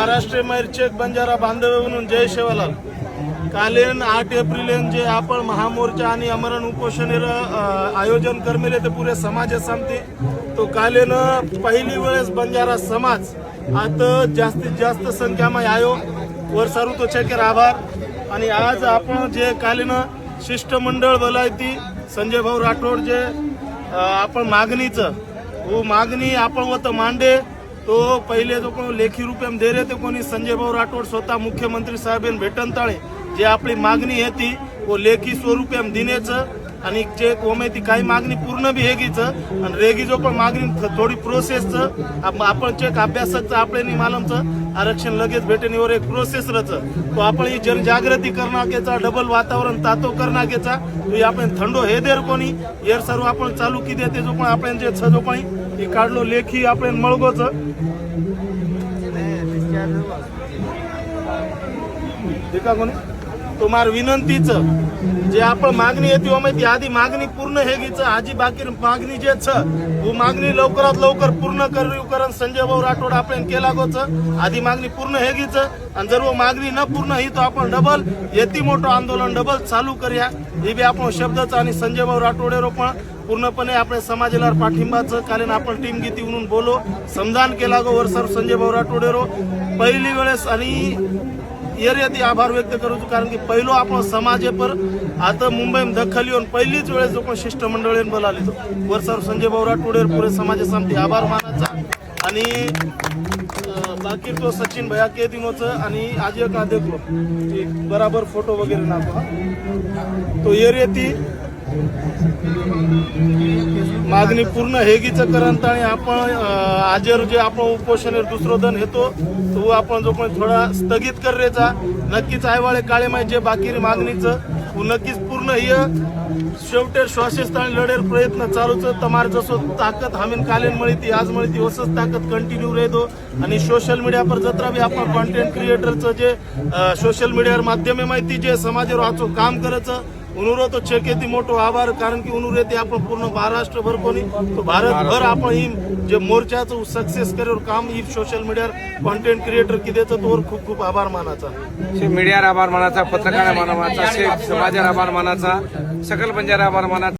महाराष्ट्र मैरचेक बंजारा बांधव म्हणून जय सेवालाल कालेन 8 एप्रिल जे आपण महामोर्चा आणि अमरण उपोषण आयोजन करमेले ते पुरे समाज सांगते तो कालेन पहिली वेळेस बंजारा समाज आता जास्तीत जास्त संख्यामध्ये आयो वर सारू तो चेकर आभार। आणि आज आपण जे कालेन शिष्टमंडळ बोलायती संजय भाऊ राठोड जे आपण मागणीचं वो मागणी आपण वत मांडे तो पहिले जो कोण लेखी रूपे दे रहे ते कोणी संजय भाऊ राठोड स्वतः मुख्यमंत्री साहेबांना भेटन ताळे जे आपली मागणी आहे ती वो लेखी स्वरूपे दिनेचं आणि जे कोमेती काही मागणी पूर्ण बी हेगीचं आणि रेगी जो पण मागणी थोडी प्रोसेसचं आपण चेक अभ्यासाचं आपले निमालमचं आरक्षण लगेच भेटणीवर एक प्रोसेस रचं तो आपण ही जनजागृती करण्याचा डबल वातावरण तातो करण्याचा तो आपण थंडो हे देर कोणी येर सर्व आपण चालू की देते जो पण आपण जे छ जो पण हे काढलो लेखी आपण मळगोच देखा कोणी तुम्हार विनंतीचं जे आपण मागणी येते माहिती आधी मागणी पूर्ण हेगीचं आजी बाकी मागणी जे छ वो मागणी लवकरात लवकर पूर्ण करून संजय भाऊ राठोड आपण केला गोच आधी मागणी पूर्ण हेगीचं आणि जर वो मागणी न पूर्ण ही तो आपण डबल येती मोठं आंदोलन डबल चालू करूया हे बी आपण शब्दच आणि संजय भाऊ राठोडेरो पण पूर्णपणे आपल्या समाजाला पाठिंबाचं कारण आपण टीम गीती म्हणून बोलो समजान केला गो वर सर संजय भाऊ राठोडेरो पहिली वेळेस आणि येते आभार व्यक्त करू कारण की पहिलो आपण समाजे पर आता मुंबई दखल येऊन पहिलीच वेळेस जो पण शिष्टमंडळ बोलावली तो वर सर संजय भाऊ राठोडे पुरे समाजासाठी आभार मानायचा आणि बाकी तो सचिन भैया के दिनोचं आणि आज एक देखो बराबर फोटो वगैरे नाको तो येती मागणी पूर्ण हेगीचं करंत आणि आपण आजर जे आपण उपोषण दुसरं दन येतो तो आपण जो पण थोडा स्थगित करायचा नक्कीच आयवाळे काळे माय जे बाकी मागणीचं नक्कीच पूर्ण हे शेवटे श्वासस्थान लढेर प्रयत्न चालूच तमार जसो ताकद हमेन कालेन मळी ती आज मळी ती वसच ताकद कंटिन्यू राहतो आणि सोशल मीडिया पर जत्रा बी आपण कंटेंट क्रिएटरचं जे सोशल मीडियावर माध्यमे माहिती जे समाजावर आचो काम करायचं उनुरो तो चेकेती मोठो आभार कारण की उनुरे ते आपण पूर्ण महाराष्ट्रभर कोणी तो भारतभर आपण ही जे मोर्चाचं सक्सेस करेवर काम ही सोशल मीडियावर कंटेंट क्रिएटर किदेचं तोवर खूप खूप आभार मानाचा मीडियार आभार मानाचा पत्रकार मानाचा समाजावर आभार मानाचा सकल बंजारा आभार मानाचा।